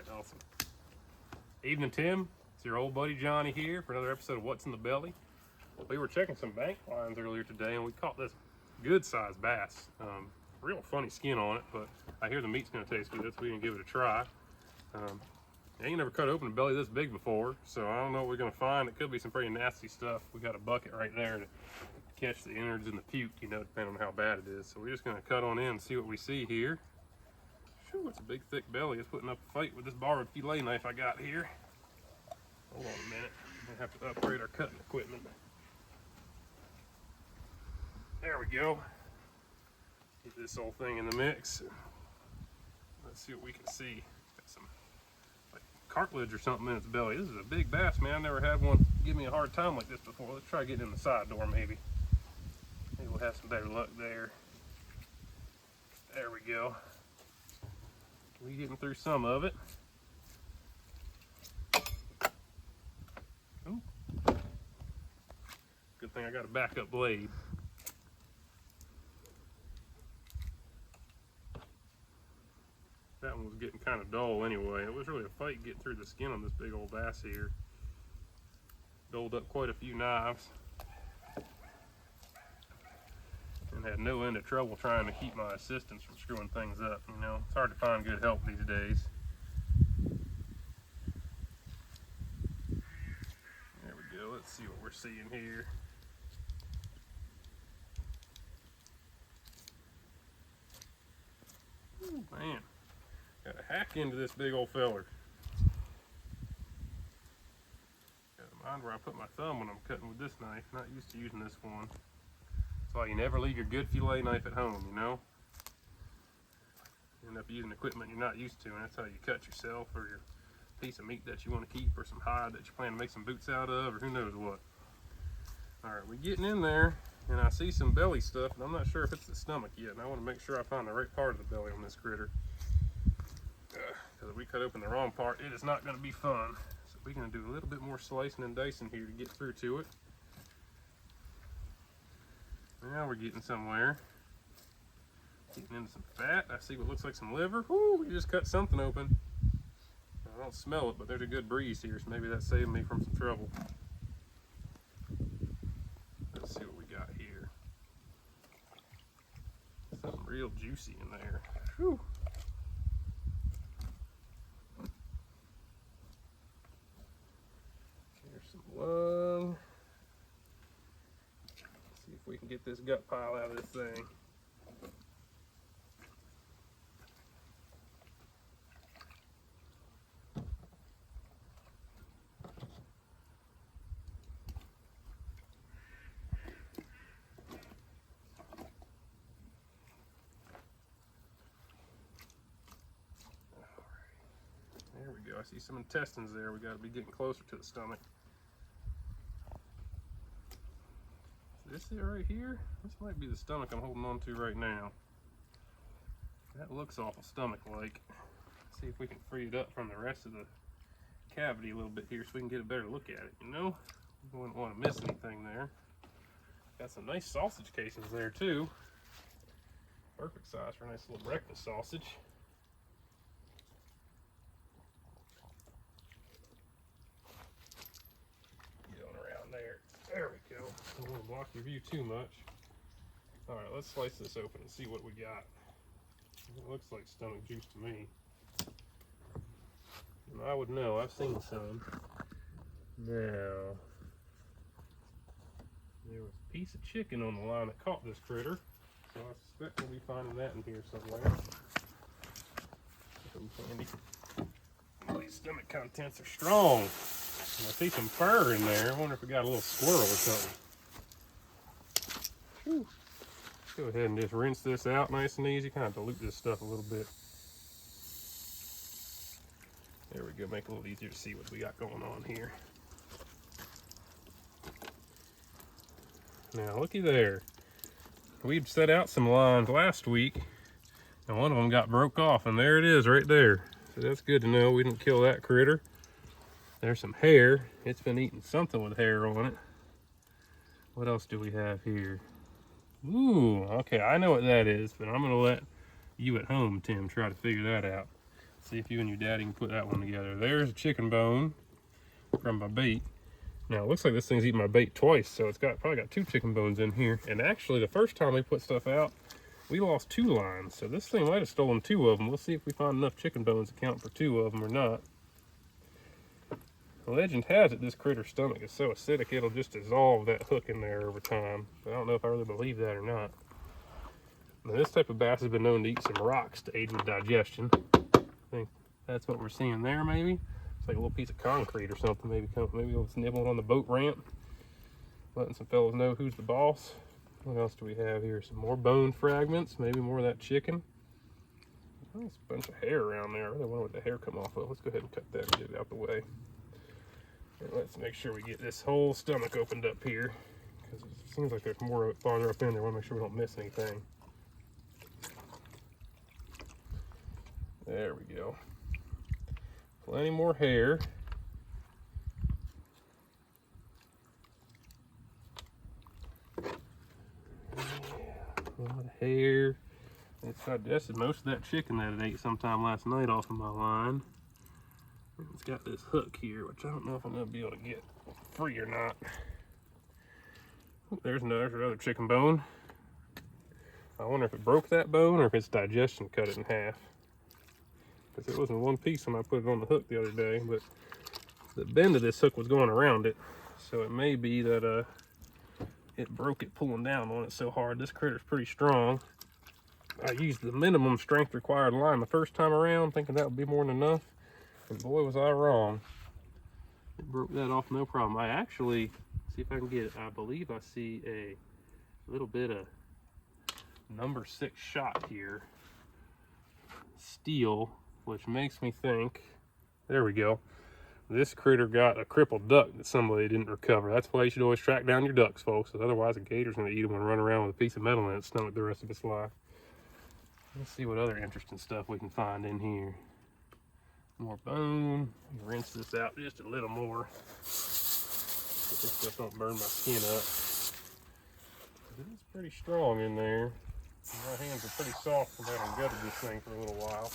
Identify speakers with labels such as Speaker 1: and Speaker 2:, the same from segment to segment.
Speaker 1: right, awesome. Evening, Tim. It's your old buddy Johnny here for another episode of What's in the Belly. We were checking some bank lines earlier today and we caught this good sized bass. Real funny skin on it, but I hear the meat's gonna taste good, so we can give it a try. I ain't never cut open a belly this big before, so I don't know what we're gonna find. It could be some pretty nasty stuff. We got a bucket right there to catch the innards and the puke, you know, depending on how bad it is. So we're just gonna cut on in and see what we see here. Whew, it's a big thick belly. It's putting up a fight with this borrowed fillet knife I got here. Hold on a minute. We're gonna have to upgrade our cutting equipment. There we go. Get this whole thing in the mix. Let's see what we can see. Got some like cartilage or something in its belly. This is a big bass, man. I never had one give me a hard time like this before. Let's try getting in the side door maybe. Maybe we'll have some better luck there. There we go. We're getting through some of it. Ooh. Good thing I got a backup blade. That one was getting kind of dull anyway. It was really a fight getting through the skin on this big old bass here. Doled up quite a few knives. And had no end of trouble trying to keep my assistants from screwing things up, you know. It's hard to find good help these days. There we go, let's see what we're seeing here. Ooh, man, got a hack into this big old feller. Gotta mind where I put my thumb when I'm cutting with this knife. Not used to using this one. That's why you never leave your good fillet knife at home, you know? You end up using equipment you're not used to, and that's how you cut yourself or your piece of meat that you want to keep, or some hide that you plan to make some boots out of, or who knows what. Alright, we're getting in there, and I see some belly stuff, and I'm not sure if it's the stomach yet, and I want to make sure I find the right part of the belly on this critter. Because if we cut open the wrong part, it is not going to be fun. So we're going to do a little bit more slicing and dicing here to get through to it. Now we're getting somewhere. Getting into some fat. I see what looks like some liver. Whoo, we just cut something open. I don't smell it, but there's a good breeze here, so maybe that's saving me from some trouble. Let's see what we got here. Something real juicy in there. Whew. Here's some lung. See if we can get this gut pile out of this thing. There we go. I see some intestines there. We got to be getting closer to the stomach. Is this it right here? This might be the stomach I'm holding on to right now. That looks awful stomach-like. See if we can free it up from the rest of the cavity a little bit here so we can get a better look at it, you know? We wouldn't want to miss anything there. Got some nice sausage casings there too. Perfect size for a nice little breakfast sausage. Going around there. There we go. Don't want to block your view too much. Alright, let's slice this open and see what we got. It looks like stomach juice to me. And I would know, I've seen some. Now, there was a piece of chicken on the line that caught this critter. So I suspect we'll be finding that in here somewhere. Some candy. Oh, these stomach contents are strong. And I see some fur in there. I wonder if we got a little squirrel or something. Whew. Go ahead and just rinse this out nice and easy. Kind of dilute this stuff a little bit. There we go. Make it a little easier to see what we got going on here. Now looky there. We'd set out some lines last week and one of them got broke off, and there it is right there. So that's good to know. We didn't kill that critter. There's some hair. It's been eating something with hair on it. What else do we have here? Ooh, okay, I know what that is, but I'm gonna let you at home, Tim, try to figure that out. See if you and your daddy can put that one together. There's a chicken bone from my bait. Now it looks like this thing's eaten my bait twice, so it's probably got 2 chicken bones in here. And actually, the first time we put stuff out, we lost 2 lines. So this thing might have stolen 2 of them. Let's see if we find enough chicken bones to count for 2 of them or not. The legend has it this critter's stomach is so acidic it'll just dissolve that hook in there over time. But I don't know if I really believe that or not. Now, this type of bass has been known to eat some rocks to aid with digestion. I think that's what we're seeing there, maybe. It's like a little piece of concrete or something. Maybe it's nibbling on the boat ramp. Letting some fellas know who's the boss. What else do we have here? Some more bone fragments. Maybe more of that chicken. Oh, there's a bunch of hair around there. I really wonder what the hair come off of. Let's go ahead and cut that and get it out the way. And let's make sure we get this whole stomach opened up here. Because it seems like there's more of it farther up in there. I want to make sure we don't miss anything. There we go. Plenty more hair. A lot of hair. It's digested most of that chicken that it ate sometime last night off of my line. It's got this hook here, which I don't know if I'm going to be able to get free or not. There's another chicken bone. I wonder if it broke that bone or if its digestion cut it in half. Because it was in one piece when I put it on the hook the other day, but the bend of this hook was going around it. So it may be that it broke it pulling down on it so hard. This critter's pretty strong. I used the minimum strength required line the first time around, thinking that would be more than enough. And boy, was I wrong. It broke that off no problem. I actually, see if I can get it, I believe I see a little bit of number 6 shot here. Steel, which makes me think, there we go. This critter got a crippled duck that somebody didn't recover. That's why you should always track down your ducks, folks, because otherwise a gator's going to eat them and run around with a piece of metal in its stomach the rest of its life. Let's see what other interesting stuff we can find in here. More bone. Rinse this out just a little more. So this stuff don't burn my skin up. It's pretty strong in there. My hands are pretty soft from having gutted this thing for a little while.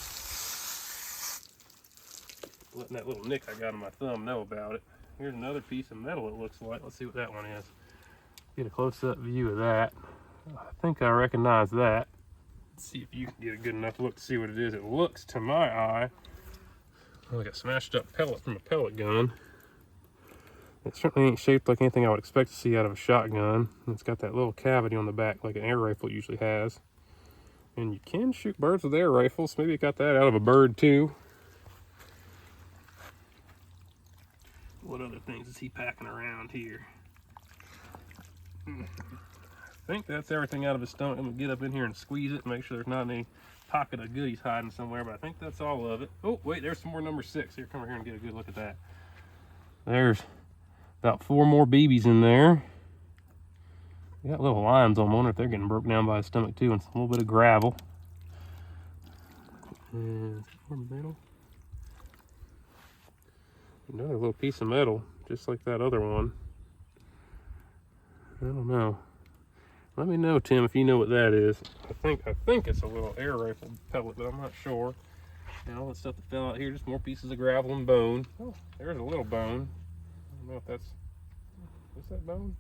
Speaker 1: Letting that little nick I got on my thumb know about it. Here's another piece of metal it looks like. Let's see what that one is. Get a close-up view of that. I think I recognize that. Let's see if you can get a good enough look to see what it is. It looks, to my eye, like a smashed up pellet from a pellet gun. It certainly ain't shaped like anything I would expect to see out of a shotgun. It's got that little cavity on the back like an air rifle usually has. And you can shoot birds with air rifles. Maybe it got that out of a bird too. What other things is he packing around here? I think that's everything out of his stomach. I'm gonna get up in here and squeeze it and make sure there's not any pocket of goodies hiding somewhere, but I think that's all of it. Oh, wait, there's some more number 6. Here, come over here and get a good look at that. There's about 4 more BBs in there. They got little lines on them. I wonder if they're getting broke down by his stomach too, and a little bit of gravel. And more metal. Another little piece of metal, just like that other one. I don't know. Let me know, Tim, if you know what that is. I think it's a little air rifle pellet, but I'm not sure. And all that stuff that fell out here, just more pieces of gravel and bone. Oh, there's a little bone. I don't know if that's, what's that bone?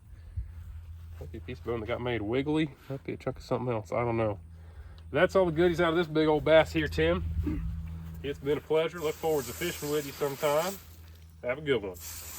Speaker 1: Might be a piece of bone that got made wiggly. Might be a chunk of something else. I don't know. That's all the goodies out of this big old bass here, Tim. It's been a pleasure. Look forward to fishing with you sometime. Have a good one.